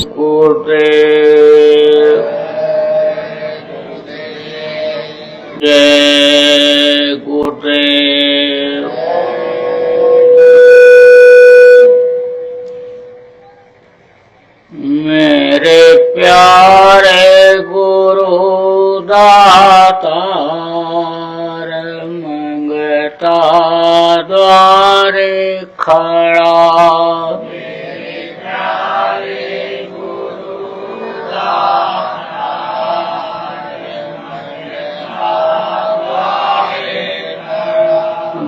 गुरुदेव जय गुरुदेव। मेरे प्यारे गुरु दातार मंगता द्वारे खड़ा।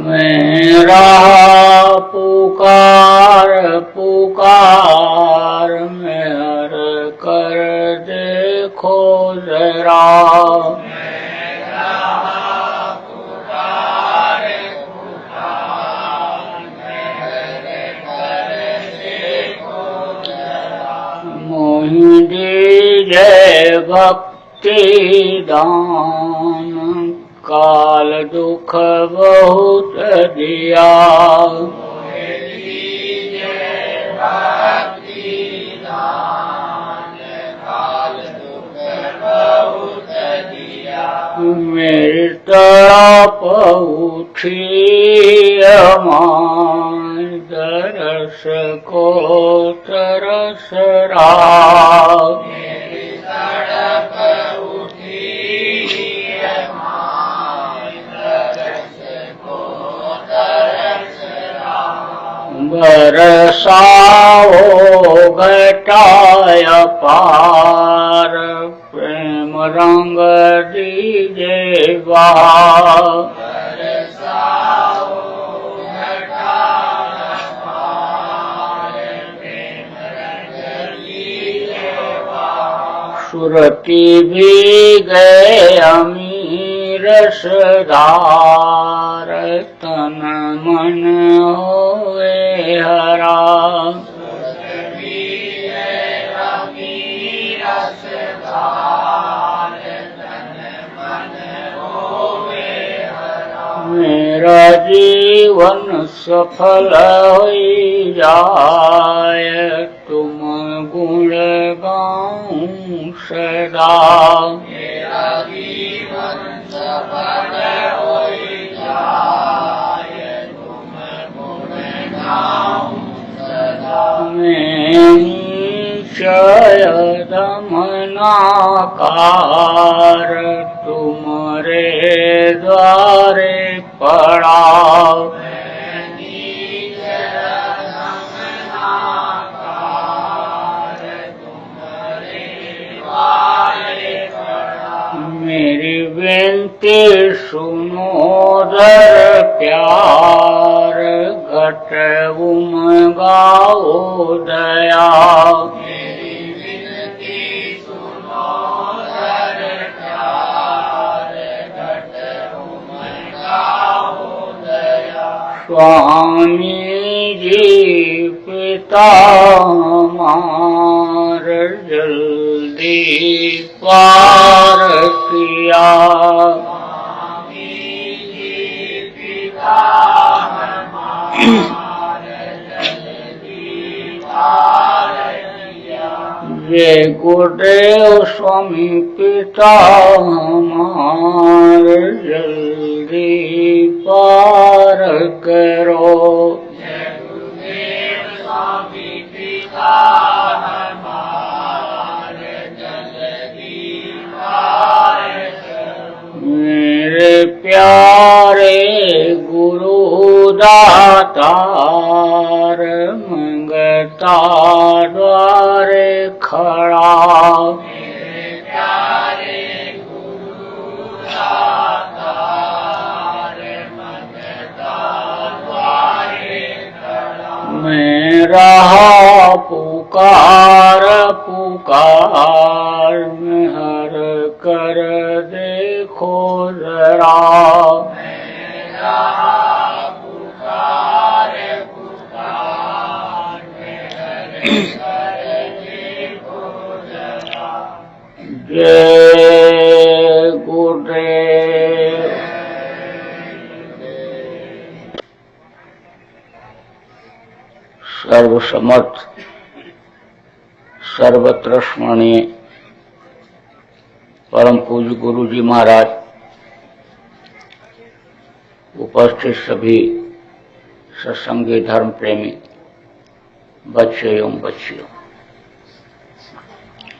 मेरा पुकार पुकार मेहर कर देखो जरा। मेरा पुकार पुकार मेहर कर देखो जरा। मोहि दीजिए भक्ति दान काल दुख बहुत दिया। भक्ति दान काल दुख बहुत दिया। मेरी तरफ उठी अमान दरस को तरस रहा। मेरी तरफ बरसाओ घटाया पार प्रेम रंग दीजे बहार। बरसाओ घटाया पार प्रेम रंग दीजे बहार। सुरती भी गए अमीर रसदार तन मन होए हरा। मेरा जीवन सफल हो जाए तुम गुण गाऊं सदा। मेरा जीवन सफल हो जाए तुम गुण गाऊं सदा। मैं शयद मनाकार तुम्हारे द्वारे पड़ा। मेरी विनती सुनो दर प्यार घट उमगाओ दया। मेरी विनती सुनो दर प्यार घट उमगाओ दया। स्वामी जी पिता मार जल्दी पार किया। स्वामी जी पिता मार जल्दी पार किया। जय गुरुदेव स्वामी पिता मार जल्दी पार करो। जय गुरुदेव स्वामी पिता मेरे प्यारे गुरु दातार मंगता द्वारे खड़ा। मेरे प्यारे गुरु दातार मंगता द्वारे खड़ा। मेरा पुकार पुकार मेहर कर देखो जरा। मेरा पुकार पुकार मेहर कर देखो जरा। जय गुरुदेव। सर्वसमर्थ सर्वत्र स्मरणीय परम पूज्य गुरु जी महाराज, उपस्थित सभी सत्संगी धर्म प्रेमी बच्चे एवं बच्चियों,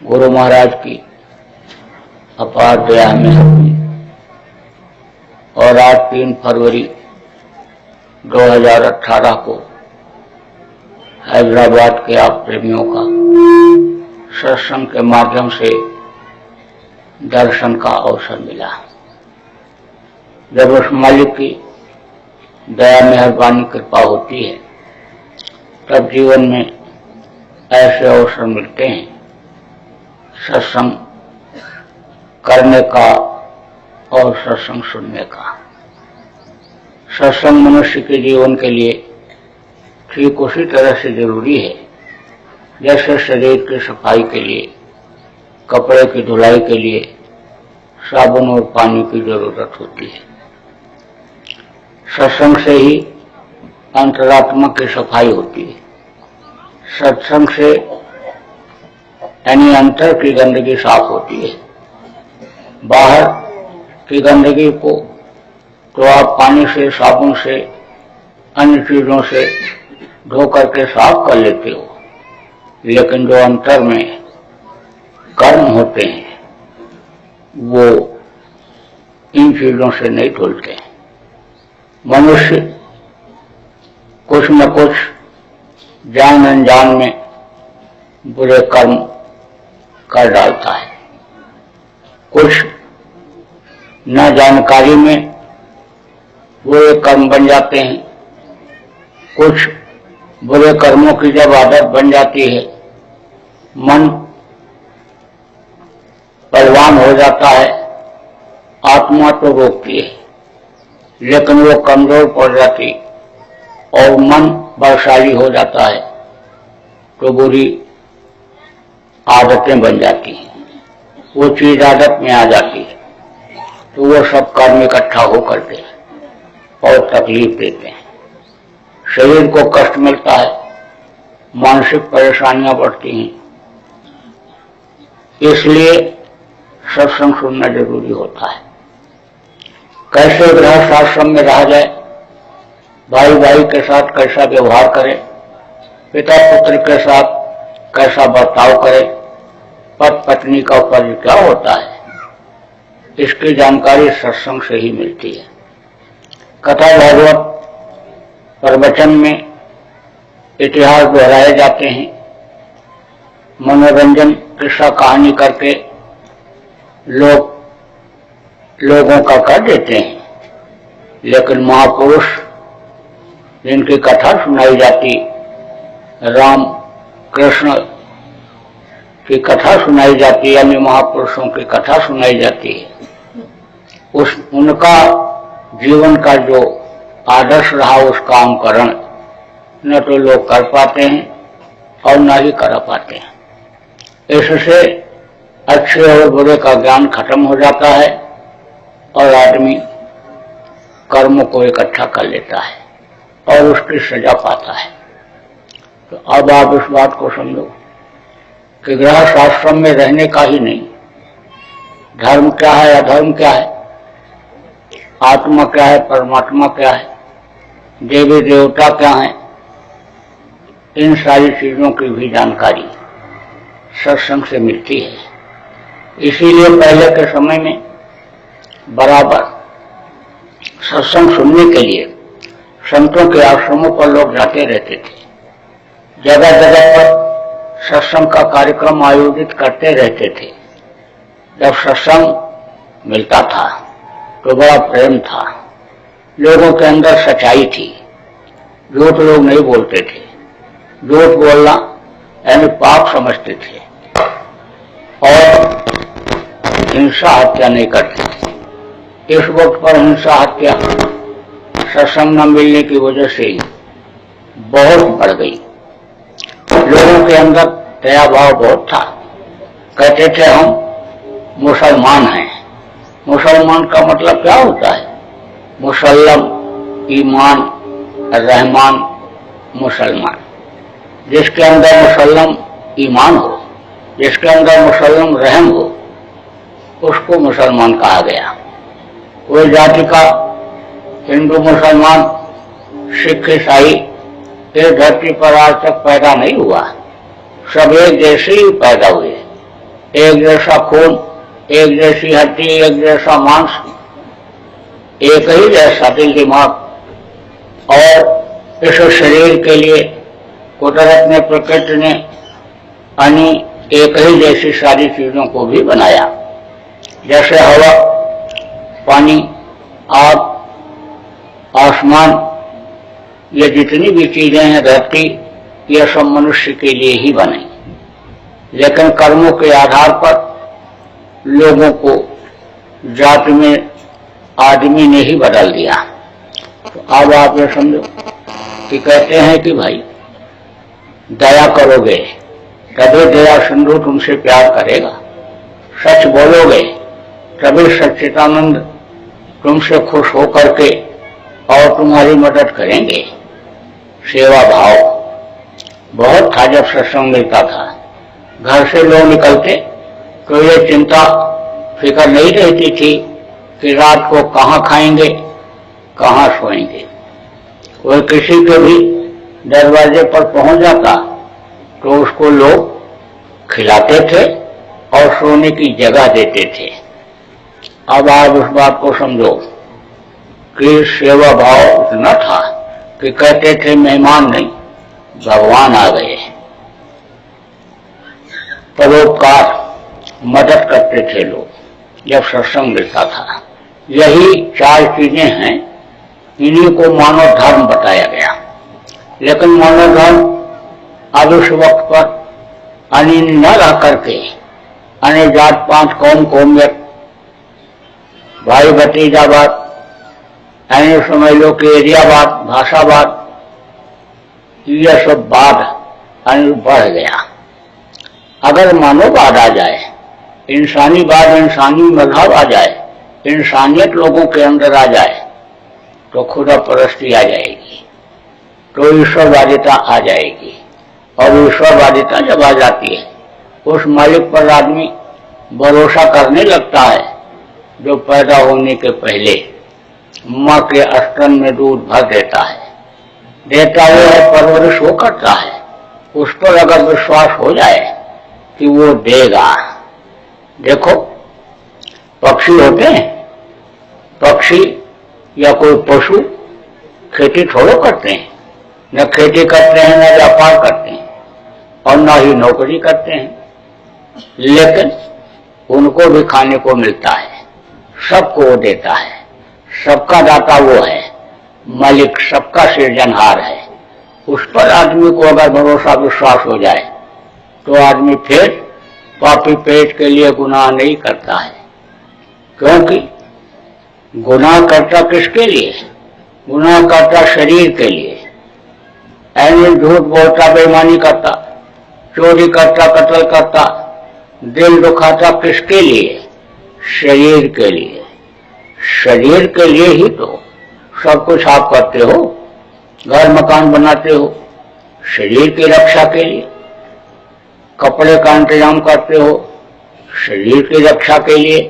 गुरु महाराज की अपार दया में और आज 3 फरवरी 2018 को हैदराबाद के आप प्रेमियों का सत्संग के माध्यम से दर्शन का अवसर मिला। जब उस मालिक की दया मेहरबानी कृपा होती है तब जीवन में ऐसे अवसर मिलते हैं सत्संग करने का और सत्संग सुनने का। सत्संग मनुष्य के जीवन के लिए ठीक उसी तरह से जरूरी है जैसे शरीर की सफाई के लिए, कपड़े की धुलाई के लिए साबुन और पानी की जरूरत होती है। सत्संग से ही अंतरात्मा की सफाई होती है। सत्संग से यानी अंतर की गंदगी साफ होती है। बाहर की गंदगी को तो आप पानी से, साबुन से, अन्य चीजों से धो करके साफ कर लेते हो, लेकिन जो अंतर में कर्म होते हैं वो इन चीजों से नहीं धुलते। मनुष्य कुछ न कुछ जान अनजान में बुरे कर्म कर डालता है। कुछ न जानकारी में बुरे कर्म बन जाते हैं। कुछ बुरे कर्मों की जब आदत बन जाती है, मन बलवान हो जाता है, आत्मा तो रोकती है लेकिन वो कमजोर पड़ जाती और मन बलशाली हो जाता है तो बुरी आदतें बन जाती हैं। वो चीज आदत में आ जाती है तो वो सब कर्म इकट्ठा हो करते हैं और तकलीफ देते हैं। शरीर को कष्ट मिलता है, मानसिक परेशानियां बढ़ती हैं। इसलिए सत्संग सुनना जरूरी होता है। कैसे गृहस्थ आश्रम में रहा जाए, भाई भाई के साथ कैसा व्यवहार करे, पिता पुत्र के साथ कैसा बर्ताव करे, पति पत्नी का फर्ज क्या होता है, इसकी जानकारी सत्संग से ही मिलती है। कथा भागवत प्रवचन में इतिहास दोहराए जाते हैं, मनोरंजन किस्सा कहानी करके लोगों का कर देते हैं, लेकिन महापुरुष जिनकी कथा सुनाई जाती, राम कृष्ण की कथा सुनाई जाती, यानी महापुरुषों की कथा सुनाई जाती है, उनका जीवन का जो आदर्श रहा उसका अनुकरण न तो लोग कर पाते हैं और न ही कर पाते हैं। इससे अच्छे और बुरे का ज्ञान खत्म हो जाता है और आदमी कर्मों को इकट्ठा कर लेता है और उसकी सजा पाता है। तो अब आप इस बात को समझो कि गृहस्थ आश्रम में रहने का ही नहीं, धर्म क्या है, अधर्म क्या है, आत्मा क्या है, परमात्मा क्या है, देवी देवता क्या है, इन सारी चीजों की भी जानकारी सत्संग से मिलती है। इसीलिए पहले के समय में बराबर सत्संग सुनने के लिए संतों के आश्रमों पर लोग जाते रहते थे। जगह जगह पर सत्संग का कार्यक्रम आयोजित करते रहते थे। जब सत्संग मिलता था तो बड़ा प्रेम था, लोगों के अंदर सच्चाई थी, झूठ लोग नहीं बोलते थे। झूठ बोलना यानी पाप समझते थे और हिंसा हत्या नहीं करते थे। इस वक्त पर हिंसा हत्या सत्संग न मिलने की वजह से बहुत बढ़ गई। लोगों के अंदर दया भाव बहुत था। कहते थे हम मुसलमान हैं। मुसलमान का मतलब क्या होता है? मुसल्लम, ईमान, रहमान, मुसलमान। जिसके अंदर मुसल्लम ईमान हो जिसके अंदर मुसलमान रहम हो उसको मुसलमान कहा गया। कोई जाति का हिंदू मुसलमान सिख ईसाई इस धरती पर आज तक पैदा नहीं हुआ। सब एक जैसे ही पैदा हुए, एक जैसा खून, एक जैसी हड्डी, एक जैसा मांस, एक ही जैसा दिल दिमाग। और इस शरीर के लिए कुदरत ने, प्रकृति ने यानी एक ही जैसी सारी चीजों को भी बनाया। जैसे हवा, पानी, आग, आसमान, ये जितनी भी चीजें हैं धरती, ये सब मनुष्य के लिए ही बने। लेकिन कर्मों के आधार पर लोगों को जाति में आदमी ने ही बदल दिया। तो अब आप ये समझो कि कहते हैं कि भाई दया करोगे तभी दया सिंधु तुमसे प्यार करेगा, सच बोलोगे तभी सच्चिदानंद तुमसे खुश होकर के और तुम्हारी मदद करेंगे। सेवा भाव बहुत था जब सत्संग मिलता था। घर से लोग निकलते तो ये चिंता फिक्र नहीं रहती थी कि रात को कहाँ खाएंगे, कहाँ सोएंगे। कोई किसी के भी दरवाजे पर पहुंच जाता तो उसको लोग खिलाते थे और सोने की जगह देते थे। अब आप उस बात को समझो कि सेवा भाव इतना था कि कहते थे मेहमान नहीं भगवान आ गए। परोपकार, मदद करते थे लोग जब सत्संग मिलता था। यही चार चीजें हैं, इन्हीं को मानव धर्म बताया गया। लेकिन मानव धर्म अब उस वक्त पर अन्य न रह करके अन्य जात पात कौम कौमियत भाई भतीजावाद, अन्य समझ लो कि एरियावाद, भाषावाद, यह सब वाद बढ़ गया। अगर मानववाद आ जाए, इंसानीवाद, इंसानी मजहब आ जाए, इंसानियत लोगों के अंदर आ जाए तो खुदा परस्ती आ जाएगी, तो ईश्वरवादिता आ जाएगी। और ईश्वरवादिता जब आ जाती है उस मालिक पर आदमी भरोसा करने लगता है जो पैदा होने के पहले माँ के स्तन में दूध भर देता है, देता वो है, परवरिश वो करता है। उस पर अगर विश्वास हो जाए कि वो देगा। देखो पक्षी होते हैं, पक्षी या कोई पशु खेती थोड़ो करते हैं, न खेती करते हैं, न व्यापार करते हैं और न ही नौकरी करते हैं। लेकिन उनको भी खाने को मिलता है, सबको वो देता है, सबका दाता वो है, मालिक सबका सृजनहार है। उस पर आदमी को अगर भरोसा विश्वास हो जाए तो आदमी फिर पापी पेट के लिए गुनाह नहीं करता है। क्योंकि गुनाह करता किसके लिए? गुनाह करता शरीर के लिए। ऐसे झूठ बोलता, बेईमानी करता, चोरी करता, कत्ल करता, दिल दुखाता किसके लिए? शरीर के लिए। शरीर के लिए ही तो सब कुछ आप करते हो, घर मकान बनाते हो शरीर की रक्षा के लिए, कपड़े का इंतजाम करते हो शरीर की रक्षा के लिए,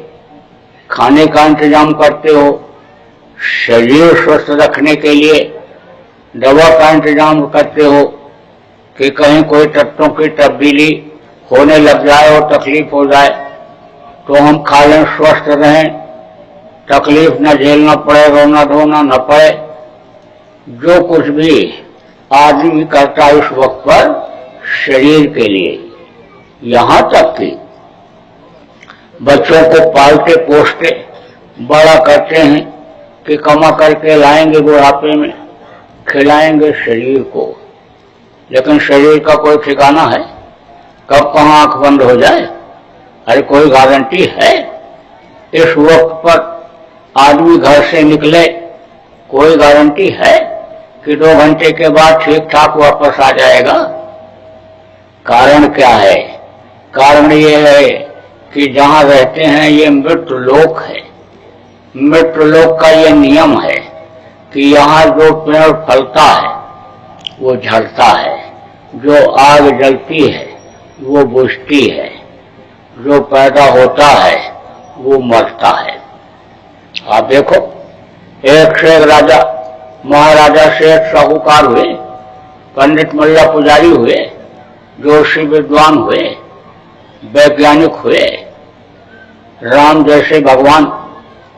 खाने का इंतजाम करते हो शरीर स्वस्थ रखने के लिए, दवा का इंतजाम करते हो कि कहीं कोई तत्वों की तब्दीली होने लग जाए और तकलीफ हो जाए तो हम खा लें, स्वस्थ रहें, तकलीफ न झेलना पड़े, रोना धोना न पड़े। जो कुछ भी आदमी करता है उस वक्त पर शरीर के लिए। यहां तक कि बच्चों को पालते पोसते बड़ा करते हैं कि कमा करके लाएंगे, बुढ़ापे में खिलाएंगे शरीर को। लेकिन शरीर का कोई ठिकाना है? कब कहाँ आंख बंद हो जाए? अरे कोई गारंटी है? इस वक्त पर आदमी घर से निकले, कोई गारंटी है कि 2 घंटे के बाद ठीक ठाक वापस आ जाएगा? कारण क्या है? कारण ये है कि जहां रहते हैं ये मृत्यु लोक है। मृत्यु लोक का ये नियम है कि यहाँ जो पेड़ फलता है वो झड़ता है, जो आग जलती है वो बुझती है। जो पैदा होता है वो मरता है। आप देखो, एक से एक राजा महाराजा सेठ साहूकार हुए, पंडित मल्ला पुजारी हुए, जोशी विद्वान हुए, वैज्ञानिक हुए, राम जैसे भगवान,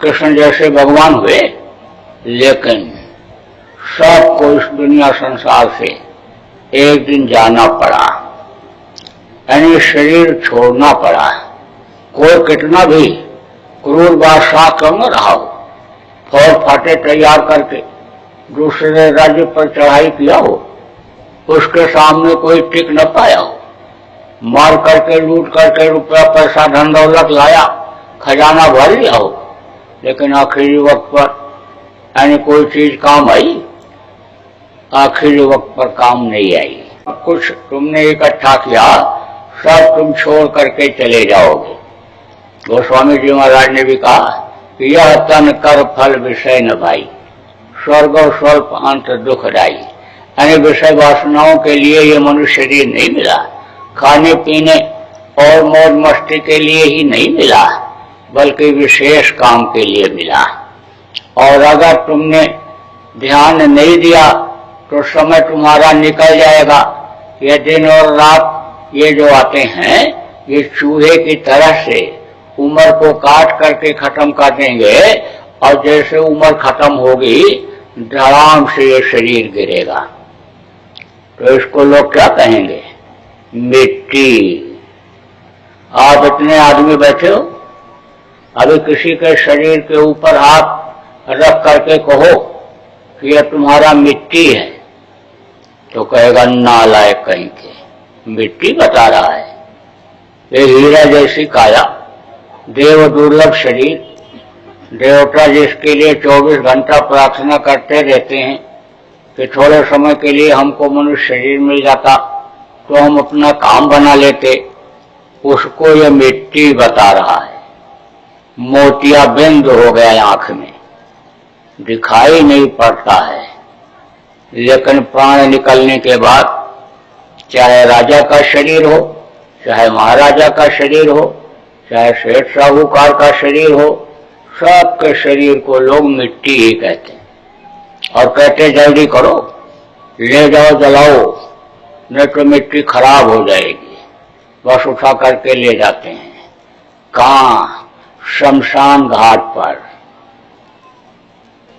कृष्ण जैसे भगवान हुए, लेकिन सबको इस दुनिया संसार से एक दिन जाना पड़ा, यानी शरीर छोड़ना पड़ा। कोई कितना भी क्रूर बादशाह क्यों न रहा हो, फौज फाटे तैयार करके दूसरे राज्य पर चढ़ाई किया हो, उसके सामने कोई टिक न पाया हो, मार करके लूट करके रुपया पैसा धन दौलत लाया, खजाना भर लिया हो, लेकिन आखिरी वक्त पर यानी कोई चीज काम आई, आखिरी वक्त पर काम नहीं आई। कुछ तुमने इकट्ठा किया, सब तुम छोड़ करके चले जाओगे। गोस्वामी जी महाराज ने भी कहा कि यह तन कर फल विषय न भाई, स्वर्ग और स्वल्प अंत दुखदाई। यानी विषय वासनाओं के लिए ये मनुष्य शरीर नहीं मिला, खाने पीने और मौज मस्ती के लिए ही नहीं मिला, बल्कि विशेष काम के लिए मिला। और अगर तुमने ध्यान नहीं दिया तो समय तुम्हारा निकल जाएगा। ये दिन और रात ये जो आते हैं, ये चूहे की तरह से उम्र को काट करके खत्म कर देंगे, और जैसे उम्र खत्म होगी धड़ाम से ये शरीर गिरेगा। तो इसको लोग क्या कहेंगे? मिट्टी। आप इतने आदमी बैठे हो, अभी किसी के शरीर के ऊपर हाथ रख करके कहो कि यह तुम्हारा मिट्टी है, तो कहेगा नालायक कहीं के, मिट्टी बता रहा है। ये हीरा जैसी काया, देव दुर्लभ शरीर, देवता जिसके लिए 24 घंटा प्रार्थना करते रहते हैं कि थोड़े समय के लिए हमको मनुष्य शरीर मिल जाता तो हम अपना काम बना लेते, उसको ये मिट्टी बता रहा है। मोतियाबिंद हो गया आंख में, दिखाई नहीं पड़ता है, लेकिन प्राण निकलने के बाद चाहे राजा का शरीर हो, चाहे महाराजा का शरीर हो, चाहे सेठ साहूकार का शरीर हो, सबके शरीर को लोग मिट्टी ही कहते हैं। और कहते जल्दी करो, ले जाओ जलाओ, नहीं तो मिट्टी खराब हो जाएगी। बस उठा करके ले जाते हैं। कहाँ? शमशान घाट पर।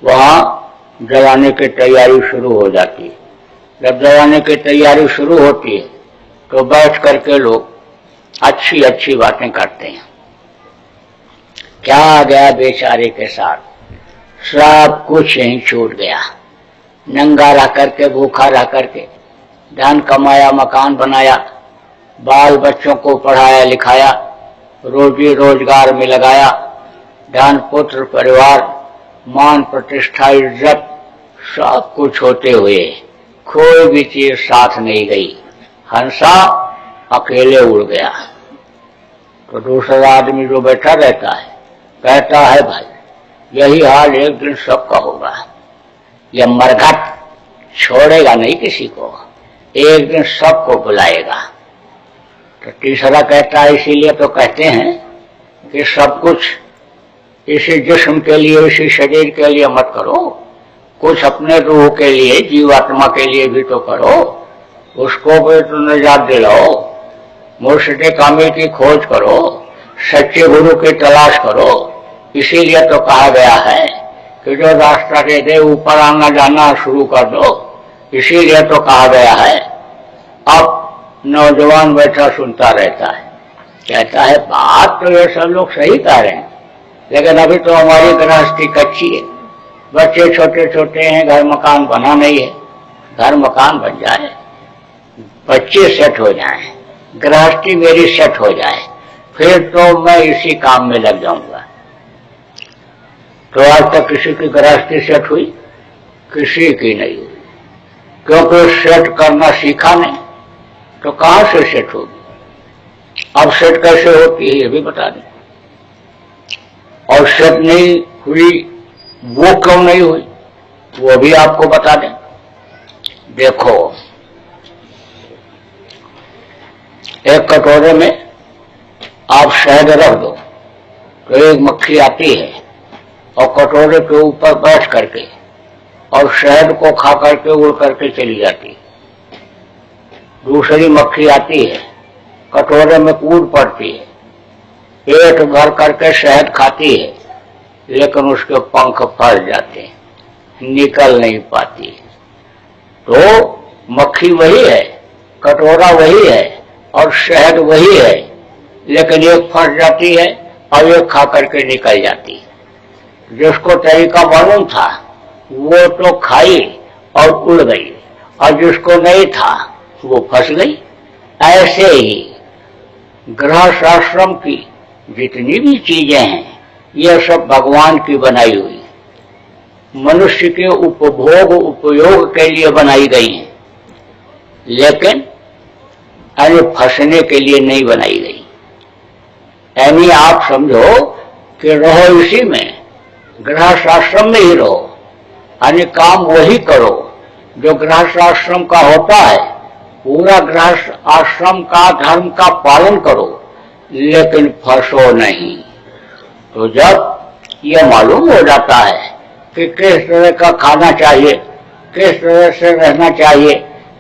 वहां जलाने की तैयारी शुरू हो जाती है। जब जलाने की तैयारी शुरू होती है तो बैठ करके लोग अच्छी अच्छी बातें करते हैं। क्या आ गया बेचारे के साथ? सब कुछ यहीं छूट गया। नंगा रह करके, भूखा रह करके धन कमाया, मकान बनाया, बाल बच्चों को पढ़ाया लिखाया, रोजी रोजगार में लगाया, धन पुत्र परिवार, मान प्रतिष्ठा इज्जत, सब कुछ होते हुए कोई भी चीज साथ नहीं गई। हंसा अकेले उड़ गया। तो दूसरा आदमी जो बैठा रहता है कहता है भाई यही हाल एक दिन सबका होगा। यह मरघट छोड़ेगा नहीं किसी को, एक दिन सबको बुलाएगा। तो तीसरा कहता है इसीलिए तो कहते हैं कि सब कुछ इसी जिस्म के लिए, इसी शरीर के लिए मत करो, कुछ अपने रूह के लिए, जीवात्मा के लिए भी तो करो, उसको भी तो निजात दिलाओ, मुर्शिद कामिल की खोज करो, सच्चे गुरु की तलाश करो। इसीलिए तो कहा गया है कि जो रास्ता दे दे ऊपर आना जाना शुरू कर दो। इसीलिए तो कहा गया है। अब नौजवान बैठा सुनता रहता है, कहता है बात तो ये सब लोग सही कह रहे हैं, लेकिन अभी तो हमारी गृहस्थी कच्ची है, बच्चे छोटे छोटे हैं, घर मकान बना नहीं है। घर मकान बन जाए, बच्चे सेट हो जाएं, गृहस्थी मेरी सेट हो जाए, फिर तो मैं इसी काम में लग जाऊंगा। तो आज तक किसी की गृहस्थी सेट हुई? किसी की नहीं हुई, क्योंकि सेट करना सीखा नहीं, तो कहां से सेट होगी? अब सेट कैसे होती है ये भी बता दें। और सेट नहीं हुई वो क्यों नहीं हुई वो भी आपको बता दें। देखो, एक कटोरे में आप शहद रख दो तो एक मक्खी आती है और कटोरे के ऊपर बैठ करके और शहद को खा करके उड़ करके चली जाती। दूसरी मक्खी आती है, कटोरे में कूद पड़ती है, पेट भर करके शहद खाती है, लेकिन उसके पंख फंस जाते हैं, निकल नहीं पाती। तो मक्खी वही है, कटोरा वही है और शहद वही है, लेकिन एक फंस जाती है और एक खा करके निकल जाती है। जिसको तरीका मालूम था वो तो खाई और उड़ गई, और जिसको नहीं था वो फंस गई। ऐसे ही गृहस्थाश्रम की जितनी भी चीजें हैं ये सब भगवान की बनाई हुई, मनुष्य के उपभोग उपयोग के लिए बनाई गई हैं, लेकिन यानी फंसने के लिए नहीं बनाई गई। यानी आप समझो कि रहो इसी में, गृहस्थाश्रम में ही रहो, यानी काम वही करो जो गृहस्थाश्रम का होता है, पूरा गृहस्थ आश्रम का धर्म का पालन करो, लेकिन फंसो नहीं। तो जब यह मालूम हो जाता है कि किस तरह का खाना चाहिए, किस तरह से रहना चाहिए,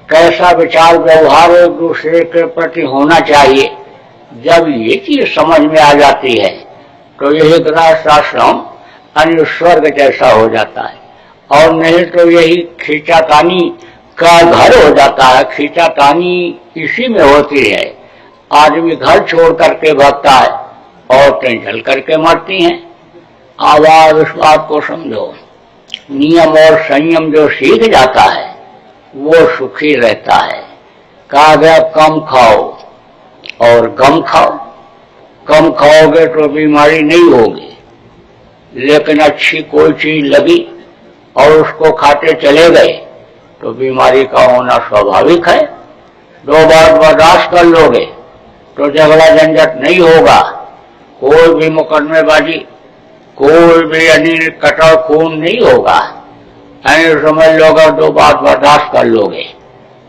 कैसा विचार व्यवहार एक दूसरे के प्रति होना चाहिए, जब ये चीज समझ में आ जाती है तो यही गृहस्थाश्रम अन्य स्वर्ग जैसा हो जाता है, और नहीं तो यही खींचातानी का घर हो जाता है। खींचातानी इसी में होती है, आदमी घर छोड़ करके भागता है, औरतें जल करके मरती हैं। आवाज इस बात को समझो, नियम और संयम जो सीख जाता है वो सुखी रहता है। कहा गया कम खाओ और गम खाओ। कम खाओगे तो बीमारी नहीं होगी, लेकिन अच्छी कोई चीज लगी और उसको खाते चले गए तो बीमारी का होना स्वाभाविक है। 2 बार बर्दाश्त कर लोगे तो झगड़ा झंझट नहीं होगा, कोई भी मुकदमेबाजी, कोई भी यानी कटा खून नहीं होगा। यानी समझ लो अगर 2 बार बर्दाश्त कर लोगे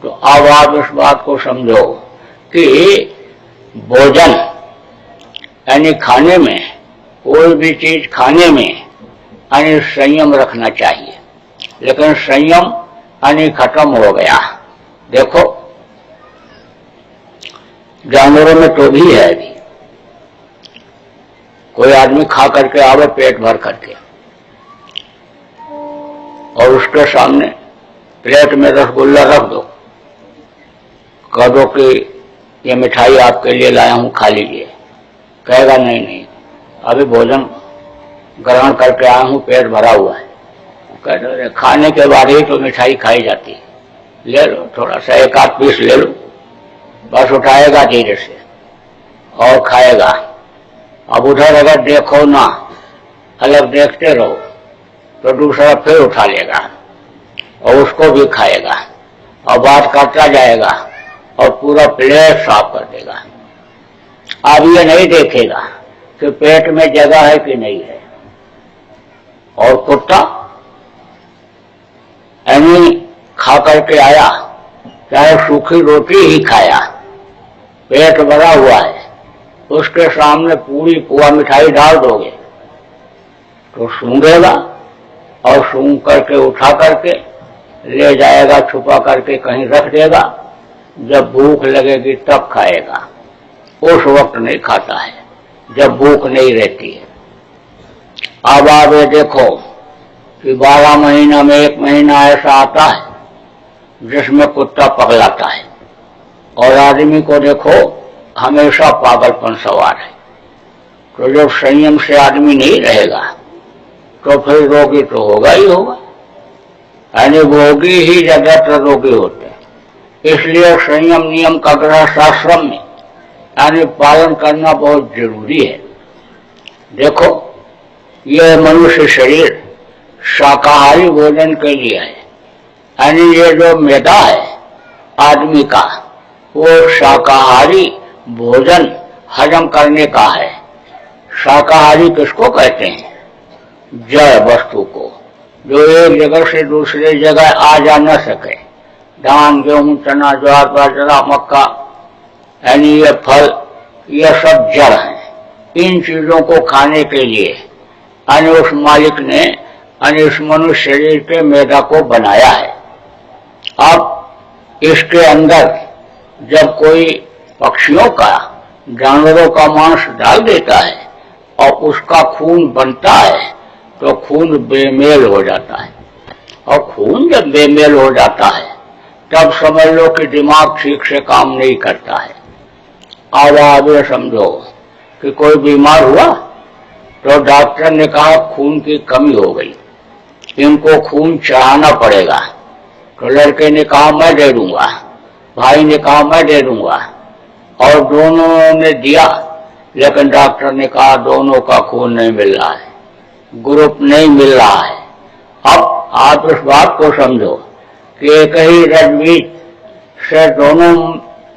तो अब आप इस बात को समझो कि भोजन यानी खाने में, कोई भी चीज खाने में यानी संयम रखना चाहिए, लेकिन संयम यानी खत्म हो गया। देखो जानवरों में तो भी है, अभी कोई आदमी खा करके आवे पेट भर करके और उसके सामने प्लेट में रसगुल्ला रख दो, कह दो कि ये मिठाई आपके लिए लाया हूं, खा लीजिए। कहेगा नहीं नहीं, अभी भोजन ग्रहण करके आया हूं, पेट भरा हुआ है। कह दो खाने के बाद ही तो मिठाई खाई जाती है, ले लो थोड़ा सा, 1 आध पीस ले लो। बस उठाएगा धीरे से और खाएगा। अब उधर अगर देखो ना, अलग देखते रहो तो दूसरा फिर उठा लेगा और उसको भी खाएगा और बात करता जाएगा और पूरा प्लेट साफ कर देगा। अब ये नहीं देखेगा कि पेट में जगह है कि नहीं है। और कुत्ता यानी खा करके आया, चाहे सूखी रोटी ही खाया, पेट भरा हुआ है, उसके सामने पूरी पुआ मिठाई डाल दोगे तो सूंघेगा और सूंघ करके उठा करके ले जाएगा, छुपा करके कहीं रख देगा। जब भूख लगेगी तब खाएगा, उस वक्त नहीं खाता है जब भूख नहीं रहती है। अब आप ये देखो कि 12 महीना में 1 महीना ऐसा आता है जिसमें कुत्ता पगलाता है, और आदमी को देखो हमेशा पागलपन सवार है। तो जब संयम से आदमी नहीं रहेगा तो फिर रोगी तो होगा ही होगा, यानी भोगी ही ज्यादातर रोगी होते हैं। इसलिए संयम नियम का गृहस्थाश्रम में यानी पालन करना बहुत जरूरी है। देखो ये मनुष्य शरीर शाकाहारी भोजन के लिए है, यानी ये जो मैदा है आदमी का, वो शाकाहारी भोजन हजम करने का है। शाकाहारी किसको कहते हैं? जड़ वस्तु को, जो एक जगह से दूसरे जगह आ जा न सके। धान, गेहूं, चना, ज्वार, बाजरा, मक्का, यानी ये फल यह सब जड़ है। इन चीजों को खाने के लिए उस मालिक ने उस मनुष्य शरीर के मैदा को बनाया है। अब इसके अंदर जब कोई पक्षियों का, जानवरों का मांस डाल देता है और उसका खून बनता है तो खून बेमेल हो जाता है। और खून जब बेमेल हो जाता है तब समझ लो कि दिमाग ठीक से काम नहीं करता है। अब आप ये समझो कि कोई बीमार हुआ तो डॉक्टर ने कहा खून की कमी हो गई, इनको खून चढ़ाना पड़ेगा। तो लड़के ने कहा मैं दे दूंगा, भाई ने कहा मैं दे दूंगा, और दोनों ने दिया। लेकिन डॉक्टर ने कहा दोनों का खून नहीं मिल रहा है, ग्रुप नहीं मिल रहा है। अब आप इस बात को समझो कि एक ही रजबीज से दोनों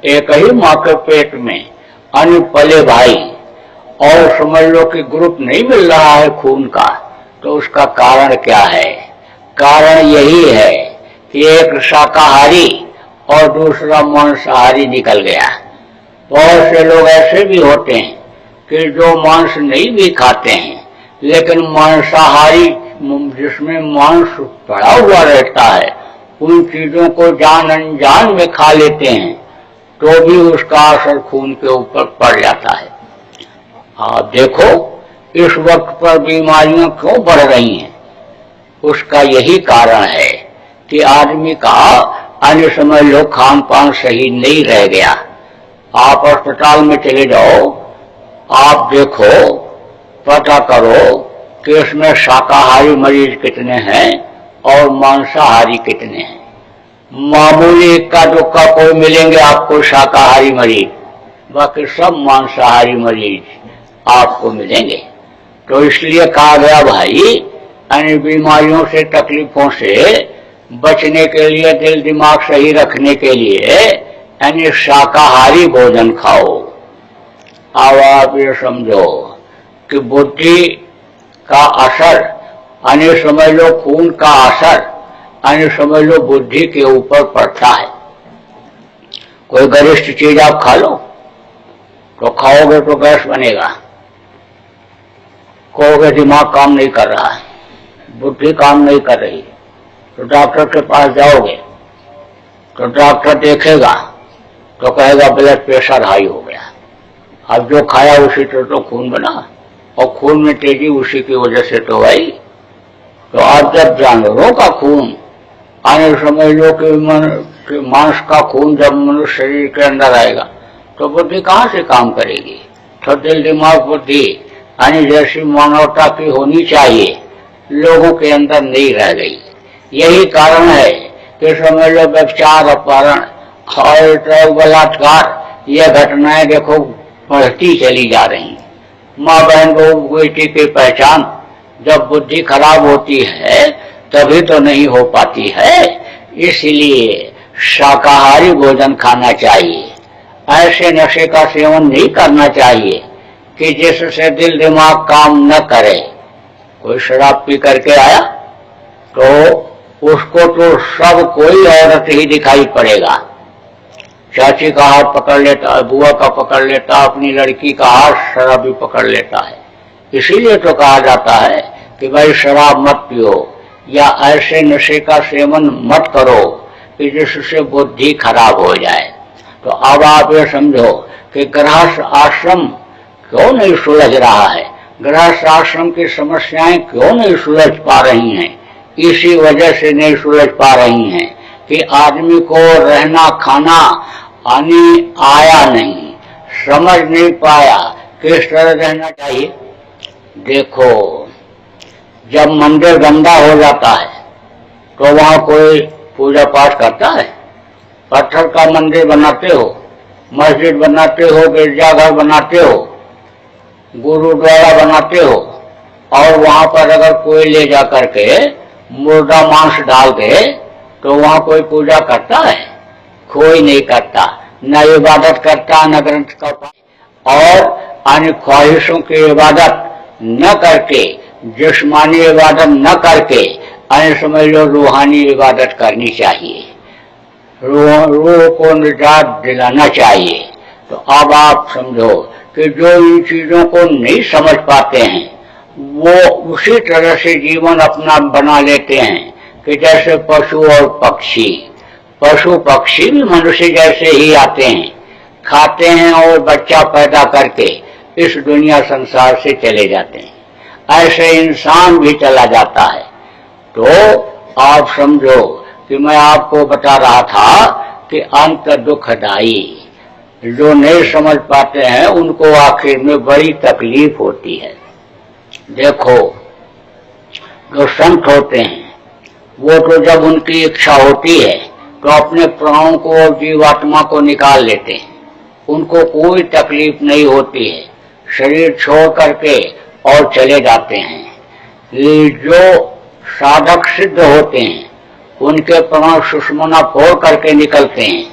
एक ही माँ के पेट में पले भाई, और समझ लो कि ग्रुप नहीं मिल रहा है खून का, तो उसका कारण क्या है? कारण यही है कि एक शाकाहारी और दूसरा मांसाहारी निकल गया। बहुत से लोग ऐसे भी होते हैं कि जो मांस नहीं भी खाते हैं लेकिन मांसाहारी जिसमें मांस पड़ा हुआ रहता है उन चीजों को जान अनजान में खा लेते हैं तो भी उसका असर खून के ऊपर पड़ जाता है। आप देखो इस वक्त पर बीमारियां क्यों बढ़ रही हैं, उसका यही कारण है कि आदमी का अन्य समय लो खान पान सही नहीं रह गया। आप अस्पताल में चले जाओ, आप देखो, पता करो कि इसमें शाकाहारी मरीज कितने हैं और मांसाहारी कितने हैं। मामूली इक्का दुक्का कोई मिलेंगे आपको शाकाहारी मरीज, बाकी सब मांसाहारी मरीज आपको मिलेंगे। तो इसलिए कहा गया भाई अन्य बीमारियों से, तकलीफों से बचने के लिए, दिल दिमाग सही रखने के लिए यानी शाकाहारी भोजन खाओ। अब आप ये समझो कि बुद्धि का असर यानी समझ लो खून का असर यानी समझ लो बुद्धि के ऊपर पड़ता है। कोई गरिष्ठ चीज आप खा लो तो खाओगे तो गैस बनेगा, कहोगे दिमाग काम नहीं कर रहा है, बुद्धि काम नहीं कर रही, तो डॉक्टर के पास जाओगे तो डॉक्टर देखेगा तो कहेगा ब्लड प्रेशर हाई हो गया। अब जो खाया उसी तो खून बना और खून में तेजी उसी की वजह से तो आई। तो आप जब जानवरों का खून आने समझ लो कि मांस का खून जब मनुष्य शरीर के अंदर आएगा तो बुद्धि कहाँ से काम करेगी? तो दिल दिमाग बुद्धि यानी जैसी मानवता की होनी चाहिए लोगों के अंदर नहीं रह गई। यही कारण है कि समझ लो व्यभिचार, अपहरण और ड्रग बलात्कार ये घटनाएं देखो बढ़ती चली जा रही। माँ बहन बहू बेटी की पहचान जब बुद्धि खराब होती है तभी तो नहीं हो पाती है। इसलिए शाकाहारी भोजन खाना चाहिए, ऐसे नशे का सेवन नहीं करना चाहिए कि जिससे दिल दिमाग काम न करे। कोई शराब पी करके आया तो उसको तो सब कोई औरत ही दिखाई पड़ेगा। चाची का हाथ पकड़ लेता है, बुआ का पकड़ लेता है, अपनी लड़की का हाथ शराबी पकड़ लेता है। इसीलिए तो कहा जाता है कि भाई शराब मत पियो या ऐसे नशे का सेवन मत करो कि जिससे बुद्धि खराब हो जाए। तो अब आप ये समझो कि गृहस्थ आश्रम क्यों नहीं सुलझ रहा है, गृहस्थ आश्रम की समस्याएं क्यों नहीं सुलझ पा रही हैं? इसी वजह से नहीं सुलझ पा रही हैं कि आदमी को रहना खाना आया नहीं, समझ नहीं पाया किस तरह रहना चाहिए। देखो जब मंदिर गंदा हो जाता है तो वहां कोई पूजा पाठ करता है? पत्थर का मंदिर बनाते हो, मस्जिद बनाते हो, गिरजाघर बनाते हो, गुरुद्वारा बनाते हो, और वहां पर अगर कोई ले जा करके मुर्दा मांस डाल दे तो वहां कोई पूजा करता है? कोई नहीं करता, न इबादत करता, न ग्रंथ का, और अन्य ख्वाहिशों की इबादत न करके, जिस्मानी इबादत न करके अन्य समझ लो रूहानी इबादत करनी चाहिए। रूह को निजात दिलाना चाहिए। तो अब आप समझो कि जो इन चीजों को नहीं समझ पाते हैं वो उसी तरह से जीवन अपना बना लेते हैं कि जैसे पशु और पक्षी, पशु पक्षी भी मनुष्य जैसे ही आते हैं, खाते हैं और बच्चा पैदा करके इस दुनिया संसार से चले जाते हैं। ऐसे इंसान भी चला जाता है। तो आप समझो कि मैं आपको बता रहा था कि अंत दुखदाई, जो नहीं समझ पाते हैं उनको आखिर में बड़ी तकलीफ होती है। देखो, जो संत होते हैं वो तो जब उनकी इच्छा होती है तो अपने प्राणों को और जीवात्मा को निकाल लेते हैं, उनको कोई तकलीफ नहीं होती है, शरीर छोड़ करके और चले जाते हैं। जो साधक सिद्ध होते हैं उनके प्राण सुषुम्ना फोड़ करके निकलते हैं,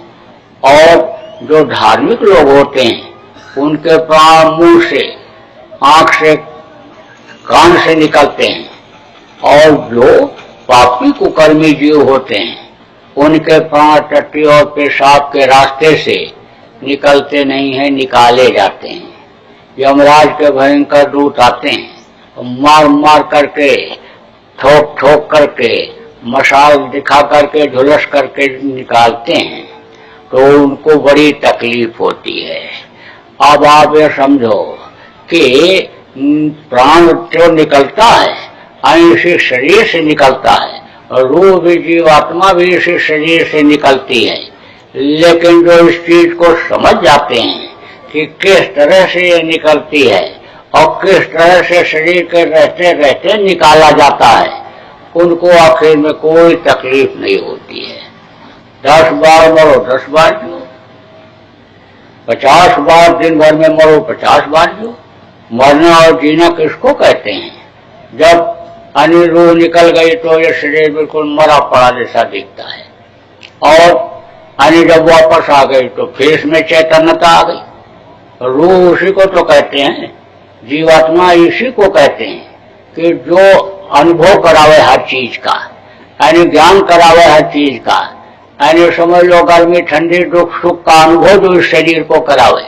और जो धार्मिक लोग होते हैं उनके प्राण मुंह से, आंख से, कान से निकलते हैं, और जो पापी कुकर्मी जीव होते हैं उनके प्राण टट्टी और पेशाब के रास्ते से निकलते नहीं हैं, निकाले जाते हैं। यमराज के भयंकर दूत आते हैं, मार मार करके, ठोक ठोक करके, मशाल दिखा करके, झुलस करके निकालते हैं, तो उनको बड़ी तकलीफ होती है। अब आप ये समझो कि प्राण जो निकलता है इसी शरीर से निकलता है, और रूह भी, जीवात्मा भी इसी शरीर से निकलती है। लेकिन जो इस चीज को समझ जाते हैं कि किस तरह से ये निकलती है और किस तरह से शरीर के रहते रहते निकाला जाता है, उनको आखिर में कोई तकलीफ नहीं होती है। 10 बार मरो 10 बार जियो, 50 बार दिन भर में मरो 50 बार जियो। मरना और जीना किसको कहते हैं? जब रूह निकल गई तो ये शरीर बिल्कुल मरा पड़ा जैसा दिखता है, और जब वापस आ गई तो फिर इसमें चैतन्यता आ गई। रूह उसी को तो कहते हैं, जीवात्मा इसी को कहते हैं कि जो अनुभव करावे हर चीज का, ज्ञान करावे हर चीज का, समझ लो गर्मी ठंडी दुख सुख का अनुभव जो इस शरीर को करावे,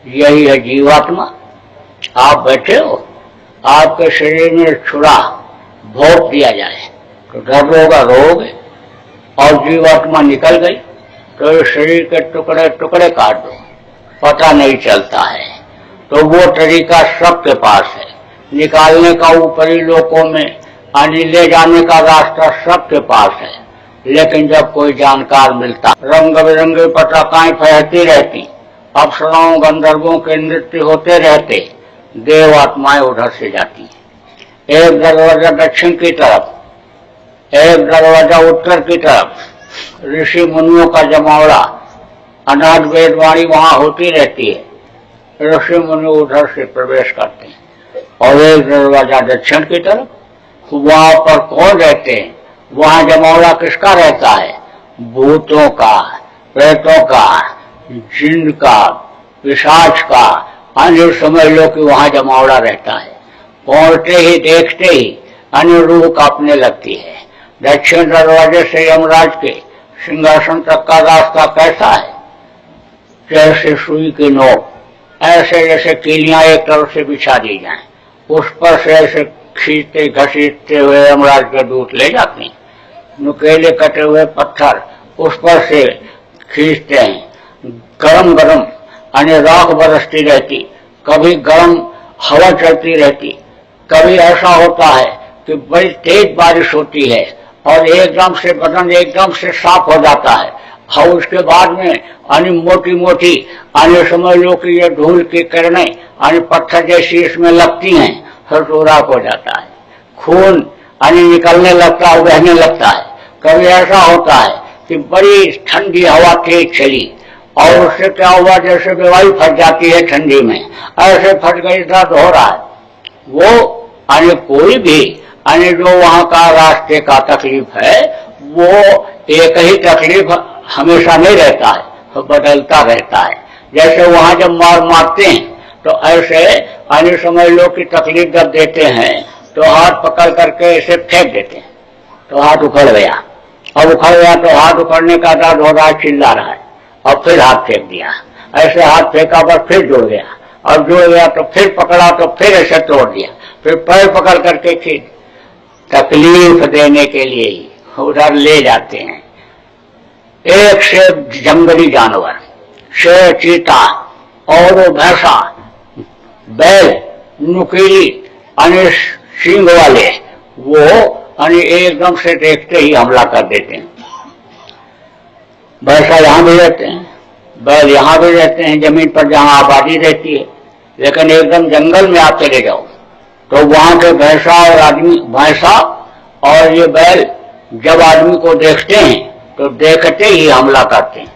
यही है जीवात्मा। आप बैठे हो, आपके शरीर में छुरा भोग दिया जाए तो दर्द होगा, रोगे, और जीवात्मा निकल गई तो इस शरीर के टुकड़े टुकड़े काट दो, पता नहीं चलता है। तो वो तरीका सबके पास है, निकालने का ऊपरी लोकों में, ले जाने का रास्ता सबके पास है। लेकिन जब कोई जानकार मिलता, रंग बिरंगी पताकाएं फहरती रहती, अप्सराओं गंधर्वों के नृत्य होते रहते, देव आत्माएं उधर से जाती है। एक दरवाजा दक्षिण की तरफ, एक दरवाजा उत्तर की तरफ, ऋषि मुनियों का जमावड़ा, अनाद वेदवाणी वहां होती रहती है, ऋषि मुनि उधर से प्रवेश करते हैं। और एक दरवाजा दक्षिण की तरफ, वहां पर कौन रहते हैं? वहां जमावड़ा किसका रहता है? भूतों का, प्रेतों का, जिन का, पिशाच का, अन्य समझ लो कि वहां जमावड़ा रहता है। पहुंचते ही देखते ही अन्य रूह कांपने लगती है। दक्षिण दरवाजे से यमराज के सिंहासन तक का रास्ता कैसा है? जैसे सुई की नोक, ऐसे जैसे कीलियां एक तरफ से बिछा दी जाएं, उस पर से ऐसे खींचते घसीटते हुए यमराज के दूत ले जाते हैं। नुकेले कटे हुए पत्थर उस पर से खींचते हैं, गरम गरम राख बरसती रहती, कभी गर्म हवा चलती रहती, कभी ऐसा होता है कि बड़ी तेज बारिश होती है और एकदम से बदन एकदम से साफ हो जाता है, और उसके बाद में मोटी मोटी समझ लो कि ये धूल की किरणें पत्थर जैसी इसमें लगती हैं, हरसोराख हो जाता है, खून निकलने लगता है, बहने लगता है। कभी ऐसा होता है कि बड़ी ठंडी हवा तेज चली और उससे क्या हुआ, जैसे दवाई फट जाती है ठंडी में, ऐसे फट गई, दर्द हो रहा है। वो कोई भी जो वहां का रास्ते का तकलीफ है, वो एक ही तकलीफ हमेशा नहीं रहता है, तो बदलता रहता है। जैसे वहां जब मारते हैं तो ऐसे समझ लो कि तकलीफ जब देते हैं तो हाथ पकड़ करके इसे फेंक देते हैं, तो हाथ उखड़ गया, और उखड़ गया तो हाथ उखड़ने का दर्द हो रहा है, चिल्ला रहा है, और फिर हाथ फेंक दिया, ऐसे हाथ फेंका पर फिर जुड़ गया, और जुड़ गया तो फिर पकड़ा तो फिर ऐसे तोड़ दिया, फिर पैर पकड़ करके खींच, तकलीफ देने के लिए ही उधर ले जाते हैं। एक से जंगली जानवर, शेर, चीता और वो भैंसा, बैल, नुकीली यानी सींग वाले, वो यानी एकदम से देखते ही हमला कर देते हैं। भैंसा यहां भी रहते हैं, बैल यहां भी रहते हैं, जमीन पर जहां आबादी रहती है, लेकिन एकदम जंगल में आप चले जाओ तो वहां के भैंसा और आदमी, भैंसा और ये बैल जब आदमी को देखते हैं तो देखते ही हमला करते हैं,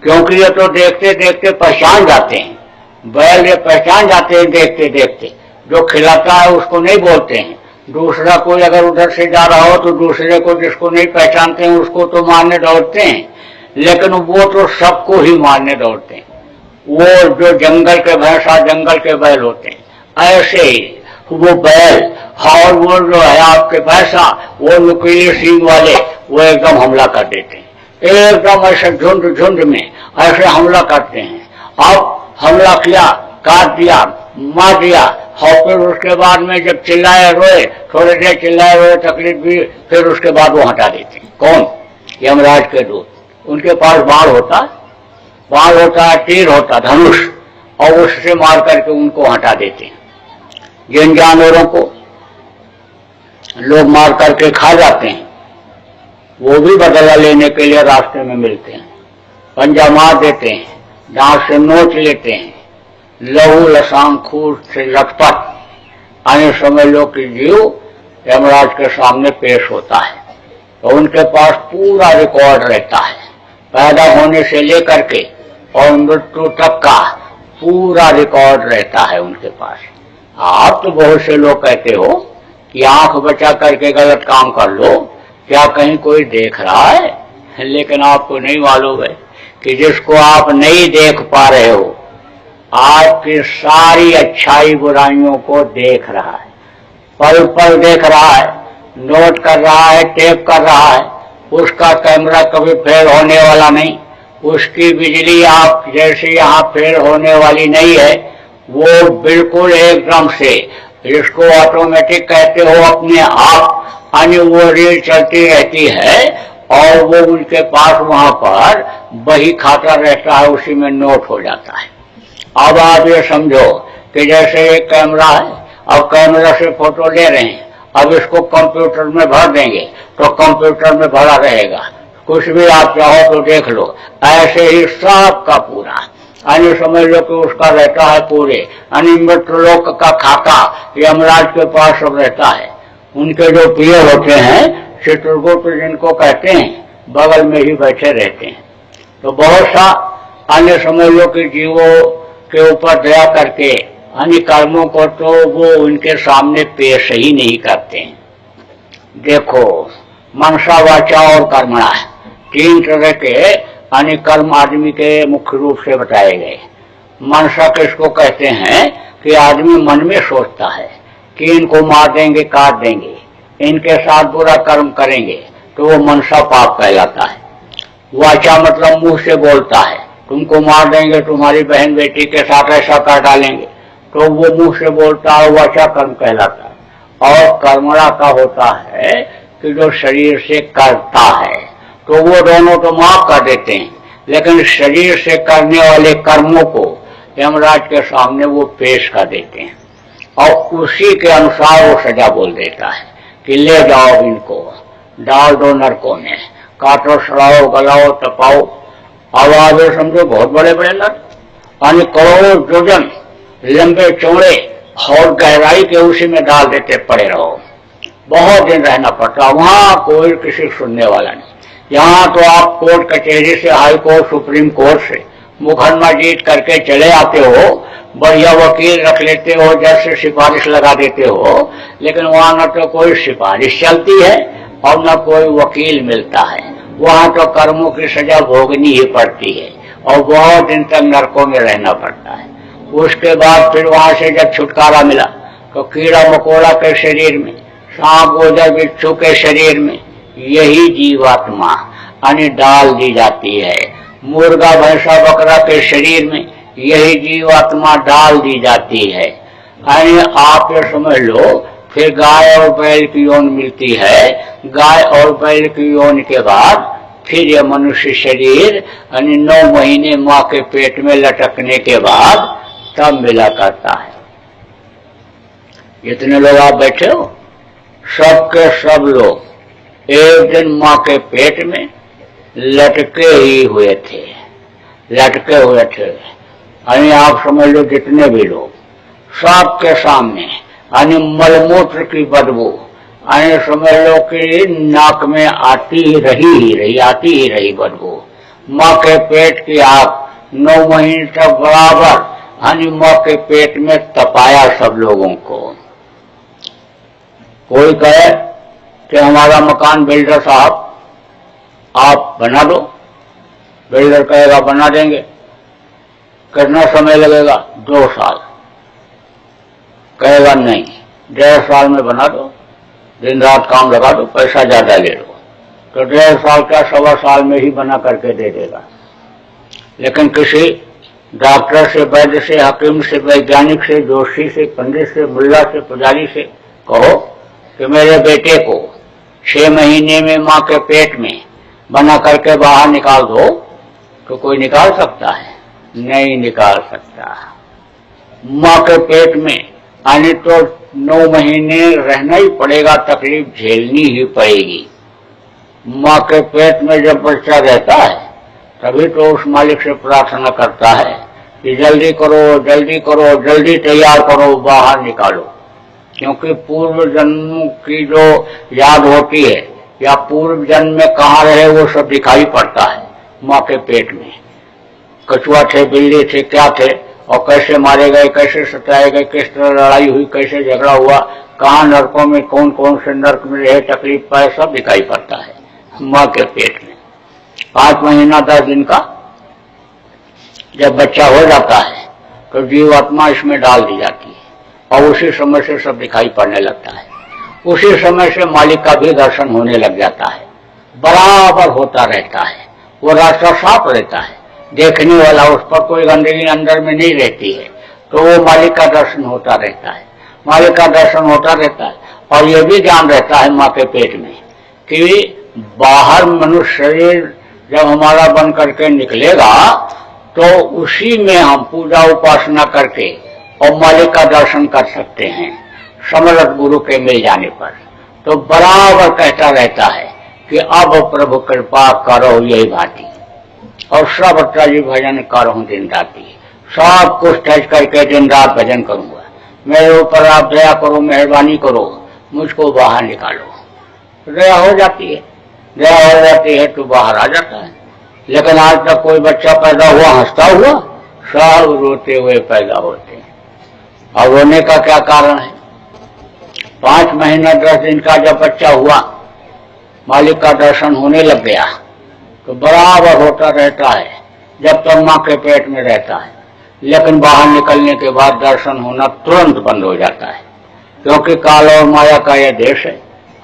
क्योंकि ये तो देखते देखते पहचान जाते हैं। बैल ये पहचान जाते हैं देखते देखते, जो खिलाता है उसको नहीं बोलते हैं। दूसरा कोई अगर उधर से जा रहा हो तो दूसरे को जिसको नहीं पहचानते हैं उसको तो मारने दौड़ते हैं, लेकिन वो तो सबको ही मारने दौड़ते हैं। वो जो जंगल के भैंसा, जंगल के बैल होते हैं, ऐसे ही वो बैल और वो जो है आपके भैंसा, वो नुकीले सींग वाले, वो एकदम हमला कर देते हैं। एकदम ऐसे झुंड झुंड में ऐसे हमला करते हैं। अब हमला किया, काट दिया, मार दिया, और फिर उसके बाद में जब चिल्लाए रोए, थोड़ी देर चिल्लाए रोए, तकलीफ भी, फिर उसके बाद वो हटा देते हैं। कौन? यमराज के दूत। उनके पास बाण होता है, तीर होता, धनुष, और उससे मार करके उनको हटा देते हैं। जिन जानवरों को लोग मार करके खा जाते हैं, वो भी बदला लेने के लिए रास्ते में मिलते हैं, पंजा मार देते हैं, दांत से नोच लेते हैं, लहू लसांग खूर से लटपट, आने समय लोग की जीव यमराज के सामने पेश होता है। तो उनके पास पूरा रिकॉर्ड रहता है, पैदा होने से लेकर के और मृत्यु तक का पूरा रिकॉर्ड रहता है उनके पास। आप तो बहुत से लोग कहते हो कि आंख बचा करके गलत काम कर लो, क्या कहीं कोई देख रहा है? लेकिन आपको नहीं मालूम है कि जिसको आप नहीं देख पा रहे हो, आपकी सारी अच्छाई बुराइयों को देख रहा है, पल पल देख रहा है, नोट कर रहा है, टेप कर रहा है। उसका कैमरा कभी फेल होने वाला नहीं, उसकी बिजली आप जैसे यहाँ फेल होने वाली नहीं है। वो बिल्कुल एकदम से, जिसको ऑटोमेटिक कहते हो अपने आप, यानी वो रील चलती रहती है और वो उनके पास वहां पर बही खाता रहता है, उसी में नोट हो जाता है। अब आप ये समझो कि जैसे एक कैमरा है, अब कैमरा से फोटो ले रहे हैं, अब इसको कंप्यूटर में भर देंगे तो कंप्यूटर में भरा रहेगा, कुछ भी आप चाहो तो देख लो। ऐसे ही सब का पूरा अन्य समझ लो कि उसका रहता है पूरे, यानी मृत्युलोक का खाका यमराज के पास सब रहता है। उनके जो प्रिय होते हैं चित्रगुप्त जिनको कहते हैं, बगल में ही बैठे रहते हैं। तो बहुत सा अन्य समझ लो कि जीवों के ऊपर दया करके अन्य कर्मों को तो वो उनके सामने पेश ही नहीं करते हैं। देखो, मनसा, वाचा और कर्मणा, तीन तरह के अन्य कर्म आदमी के मुख्य रूप से बताए गए। मनसा किसको कहते हैं कि आदमी मन में सोचता है कि इनको मार देंगे, काट देंगे, इनके साथ बुरा कर्म करेंगे, तो वो मनसा पाप कहलाता है। वाचा मतलब मुंह से बोलता है, तुमको मार देंगे, तुम्हारी बहन बेटी के साथ ऐसा कर डालेंगे, तो वो मुंह से बोलता है, वाचा कर्म कहलाता है। और कर्मणा का होता है कि जो शरीर से करता है, तो वो दोनों तो माफ कर देते हैं, लेकिन शरीर से करने वाले कर्मों को यमराज के सामने वो पेश कर देते हैं और उसी के अनुसार वो सजा बोल देता है कि ले जाओ, इनको डाल दो नरकों में, काटो, सड़ाओ, गलाओ, तपाओ। अब आप समझो बहुत बड़े बड़े नर, यानी करोड़ों योजन लंबे चौड़े और गहराई के उसी में डाल देते, पड़े रहो, बहुत दिन रहना पड़ता। वहां कोई किसी सुनने वाला नहीं। यहाँ तो आप कोर्ट कचहरी से, हाई कोर्ट, सुप्रीम कोर्ट से मुकदमा जीत करके चले आते हो, बढ़िया वकील रख लेते हो, जज से सिफारिश लगा देते हो, लेकिन वहां न तो कोई सिफारिश चलती है और न कोई वकील मिलता है। वहां तो कर्मों की सजा भोगनी ही पड़ती है और बहुत दिन तक नरकों में रहना पड़ता है। उसके बाद फिर वहां से जब छुटकारा मिला तो कीड़ा मकोड़ा के शरीर में, सांप गोजर बिच्छू के शरीर में यही जीवात्मा यानी डाल दी जाती है। मुर्गा भैंसा बकरा के शरीर में यही जीवात्मा डाल दी जाती है। यानी आप ये समझ लो, फिर गाय और बैल की यौन मिलती है, गाय और बैल की यौन के बाद फिर यह मनुष्य शरीर यानी 9 महीने माँ के पेट में लटकने के बाद तब मिला करता है। जितने लोग आप बैठे हो, सब के सब लोग एक दिन माँ के पेट में लटके ही हुए थे, लटके हुए थे। यानी आप समझ लो जितने भी लोग, सबके सामने यानी मलमूत्र की बदबू यानी समझ लो कि नाक में आती ही रही बदबू। माँ के पेट की आग 9 महीने तक बराबर यानी माँ के पेट में तपाया सब लोगों को। कोई कहे कि हमारा मकान बिल्डर साहब आप बना दो, बिल्डर कहेगा बना देंगे। कितना समय लगेगा? 2 साल। कहेगा नहीं, 1.5 साल में बना दो, दिन रात काम लगा दो, पैसा ज्यादा ले लो। तो 1.5 साल का 1.25 साल में ही बना करके दे देगा। लेकिन किसी डॉक्टर से, वैद्य से, हकीम से, वैज्ञानिक से, जोशी से, पंडित से, मुल्ला से, पुजारी से कहो कि मेरे बेटे को 6 महीने में माँ के पेट में बना करके बाहर निकाल दो, तो कोई निकाल सकता है? नहीं निकाल सकता। माँ के पेट में आने तो 9 महीने रहना ही पड़ेगा, तकलीफ झेलनी ही पड़ेगी। माँ के पेट में जब बच्चा रहता है तभी तो उस मालिक से प्रार्थना करता है कि जल्दी करो, जल्दी करो, जल्दी तैयार करो, बाहर निकालो। क्योंकि पूर्व जन्म की जो याद होती है या पूर्व जन्म में कहाँ रहे वो सब दिखाई पड़ता है माँ के पेट में। कछुआ थे, बिल्ली थे, क्या थे और कैसे मारे गए, कैसे सताए गए, किस तरह लड़ाई हुई, कैसे झगड़ा हुआ, कहाँ नरकों में कौन कौन से नरक में रहे, तकलीफ पाए, सब दिखाई पड़ता है माँ के पेट में। 5 महीना 10 दिन का जब बच्चा हो जाता है तो जीवात्मा इसमें डाल दी जाती है और उसी समय से सब दिखाई पड़ने लगता है। उसी समय से मालिक का भी दर्शन होने लग जाता है, बराबर होता रहता है। वो रास्ता साफ रहता है, देखने वाला, उस पर कोई गंदगी अंदर में नहीं रहती है, तो वो मालिक का दर्शन होता रहता है। मालिक का दर्शन होता रहता है और ये भी ध्यान रहता है माँ के पेट में कि बाहर मनुष्य शरीर जब हमारा बन करके निकलेगा तो उसी में हम पूजा उपासना करके और मालिक का दर्शन कर सकते हैं समर्थ गुरु के मिल जाने पर। तो बराबर कहता रहता है कि अब प्रभु कृपा करो यही भांति, और सब जी भजन करो दिन राती, सब कुछ टच करके दिन रात भजन करूंगा। मेरे ऊपर आप दया करो, मेहरबानी करो, मुझको बाहर निकालो। दया हो जाती है, दया हो जाती है तो बाहर आ जाता है। लेकिन आज तक कोई बच्चा पैदा हुआ हंसता हुआ? सब रोते हुए पैदा होते हैं। और रोने का क्या कारण है? 5 महीना 10 दिन का जब बच्चा हुआ, मालिक का दर्शन होने लग गया तो बराबर होता रहता है जब तक माँ के पेट में रहता है। लेकिन बाहर निकलने के बाद दर्शन होना तुरंत बंद हो जाता है, क्योंकि काल और माया का यह देश है।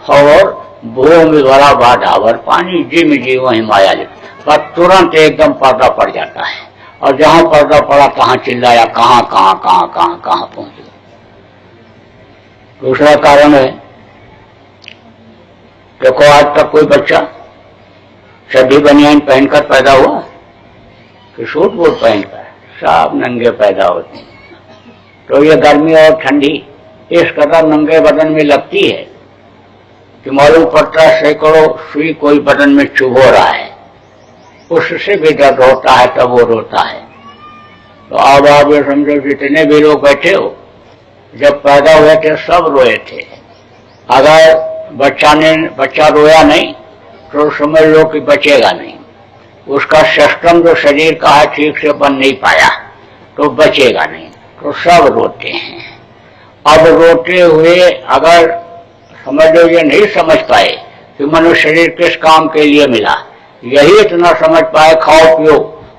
और भूमि भरा बाढ़ावर पानी, जिम जी वही माया लिख, पर तुरंत एकदम पर्दा पड़ जाता है। और जहां पर्दा पड़ा तहां चिल्लाया, कहां कहां कहां कहां कहां पहुंच गया। दूसरा कारण है, देखो आज तक कोई बच्चा सभी बनियान पहनकर पैदा हुआ कि सूट बूट पहनकर? सब नंगे पैदा होते हैं। तो ये गर्मी और ठंडी इस कदर नंगे बदन में लगती है कि मालूम पड़ता है सैकड़ों सुई कोई बदन में चुभ हो रहा है, उससे भी दर्द होता है तब वो रोता है। तो अब आप ये समझो जितने भी लोग बैठे हो, जब पैदा हुए थे सब रोए थे। अगर बच्चा रोया नहीं तो समझ लो कि बचेगा नहीं। उसका सिस्टम जो शरीर का है ठीक से बन नहीं पाया तो बचेगा नहीं, तो सब रोते हैं। अब रोते हुए अगर समझ लो ये नहीं समझ पाए कि मनुष्य शरीर किस काम के लिए मिला, यही इतना समझ पाए खाओ पियो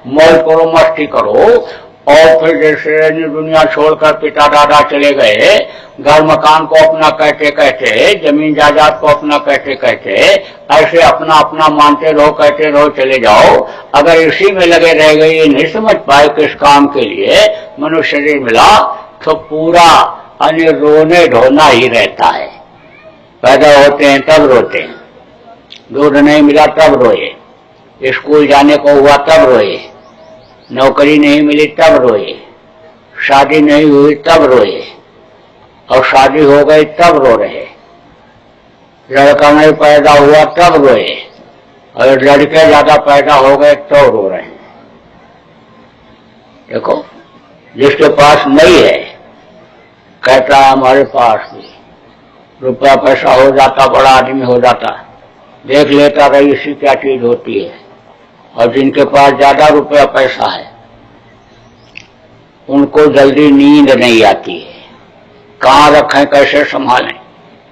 मौज करो मस्ती करो, और फिर जैसे दुनिया छोड़कर पिता दादा चले गए, घर मकान को अपना कहते कहते, जमीन जायदाद को अपना कहते कहते, ऐसे अपना अपना मानते रहो, कहते रहो, चले जाओ। अगर इसी में लगे रह गए, ये नहीं समझ पाए किस काम के लिए मनुष्य शरीर मिला, तो पूरा अन्य रोने ढोना ही रहता है। पैदा होते हैं तब रोते हैं, दूध नहीं मिला तब रोए, स्कूल जाने को हुआ तब रोए, नौकरी नहीं मिली तब रोए, शादी नहीं हुई तब रोए, और शादी हो गई तब रो रहे, लड़का नहीं पैदा हुआ तब रोए, और लड़के ज्यादा पैदा हो गए तो रो रहे हैं। देखो, जिसके पास नहीं है कहता है हमारे पास भी रुपया पैसा हो जाता, बड़ा आदमी हो जाता, देख लेता रही इसी क्या चीज होती है। और जिनके पास ज्यादा रुपया पैसा है उनको जल्दी नींद नहीं आती है, कहाँ रखें, कैसे संभालें,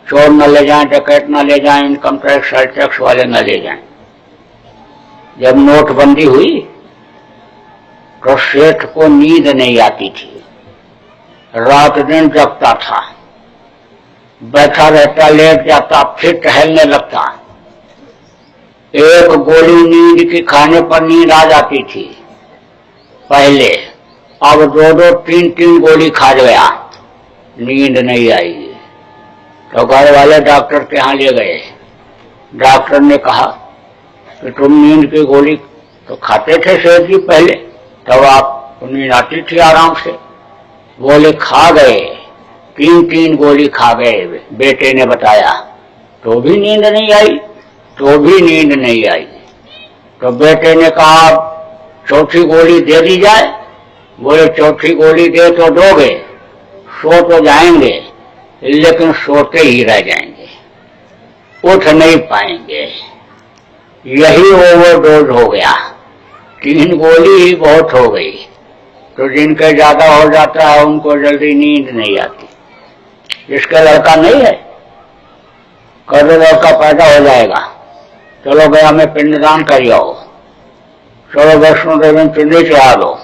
चोर न ले जाएं, डकैत न ले जाएं, इनकम टैक्स सेल टैक्स वाले न ले जाएं। जब नोटबंदी हुई तो सेठ को नींद नहीं आती थी, रात दिन जगता था, बैठा रहता, लेट जाता, फिर टहलने लगता। एक गोली नींद की खाने पर नींद आ जाती थी पहले, अब 2-2, 3-3 गोली खा गया, नींद नहीं आई। तो घर वाले डॉक्टर के यहाँ ले गए। डॉक्टर ने कहा कि तुम नींद की गोली तो खाते थे सेठ जी पहले, तब आपको नींद आती थी आराम से। बोले खा गए, 3-3 गोली खा गए, बेटे ने बताया, तो भी नींद नहीं आई, तो भी नींद नहीं आई। तो बेटे ने कहा चौथी गोली दे दी जाए। बोले चौथी गोली दे तो दोगे, सो तो जाएंगे लेकिन सोते ही रह जाएंगे, उठ नहीं पाएंगे। यही ओवरडोज हो गया, 3 गोली ही बहुत हो गई। तो जिनके ज्यादा हो जाता है उनको जल्दी नींद नहीं आती। जिसका लड़का नहीं है, कल लड़का पैदा हो जाएगा, चलो गया में पिंडदान कर आओ, चलो वैष्णो देवी में पिंडी चढ़ा दो,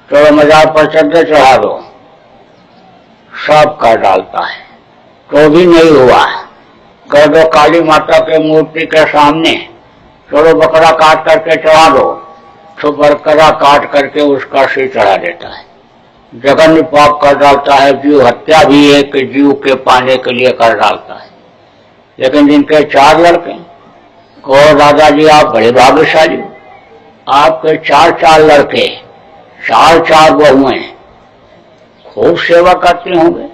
चलो मजार पर चद्दर चढ़ा दो, सब कर डालता है, तो भी नहीं हुआ। कर दो काली माता के मूर्ति के सामने, चलो बकरा काट करके चढ़ा दो, तो बकरा काट करके उसका सिर चढ़ा देता है। जघन्य पाप कर डालता है, जीव हत्या भी एक जीव के पाने के लिए कर डालता है। लेकिन जिनके 4 लड़के, को दादाजी आप बड़े भाग्यशाली, आपके 4 लड़के, 4 बहुएं, खूब सेवा करते होंगे।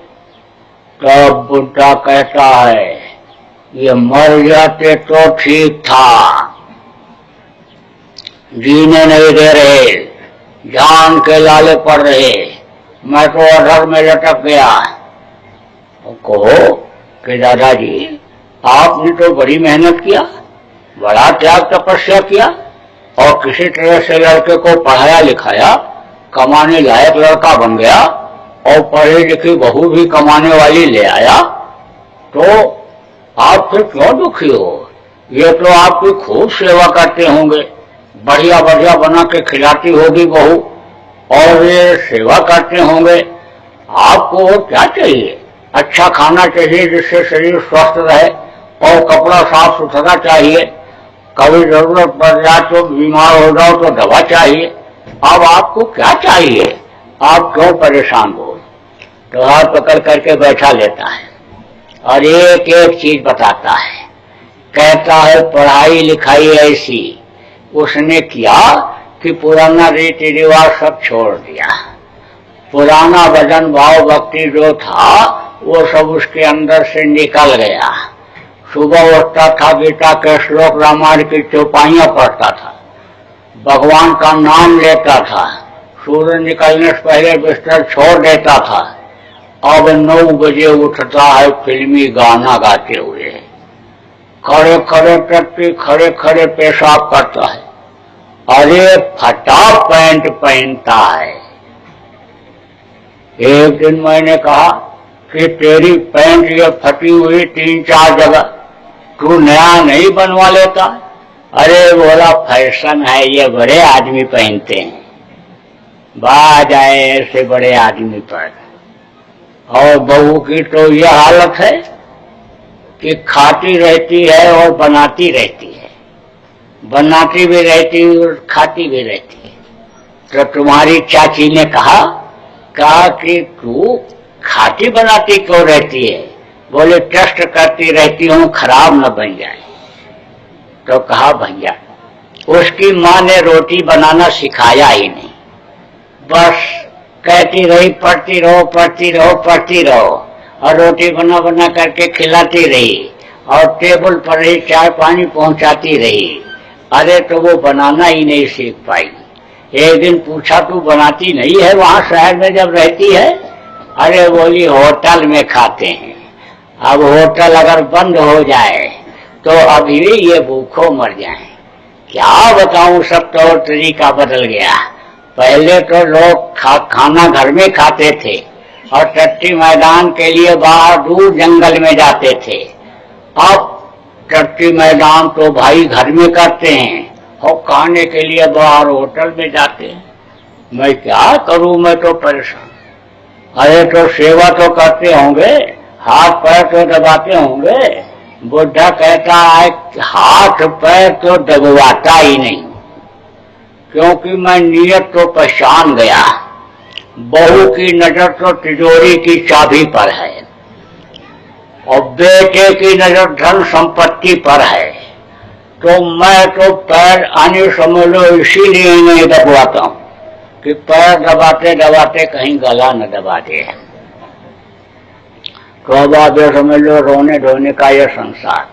तब बुढ़ा कहता है ये मर जाते तो ठीक था, जीने नहीं दे रहे, जान के लाले पड़ रहे, मैं तो अधर में लटक गया। कहो कि दादाजी आपने तो बड़ी मेहनत किया, बड़ा त्याग तपस्या किया, और किसी तरह से लड़के को पढ़ाया लिखाया, कमाने लायक लड़का बन गया, और पढ़ी लिखी बहू भी कमाने वाली ले आया, तो आप फिर क्यों दुखी हो? ये तो आपकी खूब सेवा करते होंगे, बढ़िया बढ़िया बना के खिलाती होगी बहू, और ये सेवा करते होंगे। आपको क्या चाहिए? अच्छा खाना चाहिए जिससे शरीर स्वस्थ रहे, और कपड़ा साफ सुथरा चाहिए, कभी जरूरत पड़ जाए तो बीमार हो जाओ तो दवा चाहिए। अब आपको क्या चाहिए? आप क्यों परेशान हो? तो हाथ पकड़ करके बैठा लेता है और एक एक चीज बताता है। कहता है पढ़ाई लिखाई ऐसी उसने किया कि पुराना रीति रिवाज सब छोड़ दिया, पुराना भजन भाव भक्ति जो था वो सब उसके अंदर से निकल गया। सुबह उठता था, गीता के श्लोक रामायण की चौपाइयां पढ़ता था, भगवान का नाम लेता था, सूर्य निकलने से पहले बिस्तर छोड़ देता था। अब 9 बजे उठता है फिल्मी गाना गाते हुए, खड़े खड़े टट्टी खड़े खड़े पेशाब करता है, अरे फटा पैंट पहनता है। एक दिन मैंने कहा कि तेरी पैंट ये फटी हुई 3-4 जगह, तू नया नहीं बनवा लेता? अरे बोला फैशन है, ये बड़े आदमी पहनते हैं। बाज आए ऐसे बड़े आदमी पर। और बहू की तो यह हालत है कि खाती रहती है और बनाती रहती है, बनाती भी रहती है और खाती भी रहती है। तो तुम्हारी चाची ने कहा कि तू खाती बनाती क्यों रहती है? बोले टेस्ट करती रहती हूँ खराब न बन जाए। तो कहा भैया उसकी माँ ने रोटी बनाना सिखाया ही नहीं, बस कहती रही पढ़ती रहो पढ़ती रहो पढ़ती रहो, और रोटी बना बना करके खिलाती रही और टेबल पर ही चाय पानी पहुंचाती रही। अरे तो वो बनाना ही नहीं सीख पाई। एक दिन पूछा तू बनाती नहीं है वहां शहर में जब रहती है? अरे बोली होटल में खाते हैं। अब होटल अगर बंद हो जाए तो अभी ये भूखों मर जाए। क्या बताऊं, सब तौर तरीका बदल गया। पहले तो लोग खाना घर में खाते थे और टट्टी मैदान के लिए बाहर दूर जंगल में जाते थे। अब टट्टी मैदान तो भाई घर में करते हैं और खाने के लिए बाहर होटल में जाते हैं। मैं क्या करूं, मैं तो परेशान। अरे तो सेवा तो करते होंगे, हाथ पैर तो दबाते होंगे। बुढ़ा कहता है हाथ पैर तो दबवाता ही नहीं, क्योंकि मैं नियत तो पहचान गया। बहू की नजर तो तिजोरी की चाबी पर है और बेटे की नजर धन संपत्ति पर है। तो मैं तो पैर आने समझ लो इसीलिए नहीं दबवाता हूं कि पैर दबाते दबाते कहीं गला न दबा दे। तो अब आप ये समझ लो रोने धोने का यह संसार।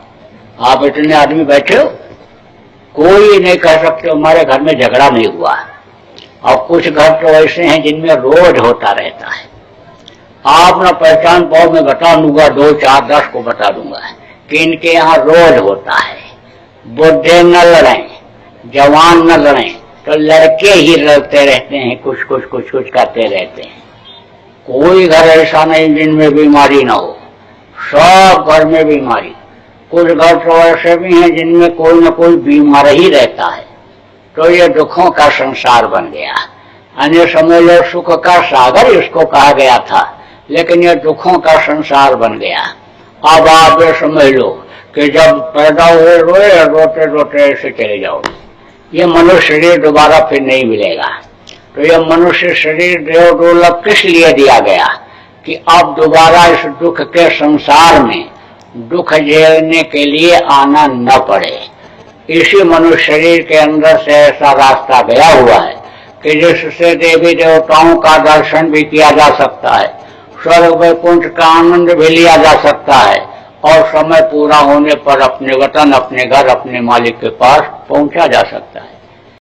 आप इतने आदमी बैठे हो, कोई नहीं कह सकते हमारे घर में झगड़ा नहीं हुआ। और कुछ घर तो ऐसे हैं जिनमें रोज होता रहता है। आप ना पहचान पाओ, मैं बता दूंगा, 2, 4, 10 को बता दूंगा कि इनके यहाँ रोज होता है। बुढ़े न लड़ें, जवान न लड़ें, तो लड़के ही लड़ते रहते हैं, कुछ कुछ कुछ कुछ करते रहते हैं। कोई घर ऐसा नहीं जिनमें बीमारी ना हो, सब घर में बीमारी। कुछ घर तो ऐसे भी हैं जिनमें कोई न कोई बीमार ही रहता है। तो ये दुखों का संसार बन गया। अन्य समझ लो सुख का सागर इसको कहा गया था, लेकिन ये दुखों का संसार बन गया। अब आप ये समझ लो कि जब पैदा हुए रोए, रोते रोते ऐसे चले जाओ, ये मनुष्य शरीर दोबारा फिर नहीं मिलेगा। तो ये मनुष्य शरीर देव दुर्लभ किस लिए दिया गया कि अब दोबारा इस दुख के संसार में दुख झेलने के लिए आना न पड़े। इसी मनुष्य शरीर के अंदर से ऐसा रास्ता गया हुआ है कि जिससे देवी देवताओं का दर्शन भी किया जा सकता है, स्वर्ग वैकुंठ का आनंद भी लिया जा सकता है और समय पूरा होने पर अपने वतन, अपने घर, अपने मालिक के पास पहुंचा जा सकता है।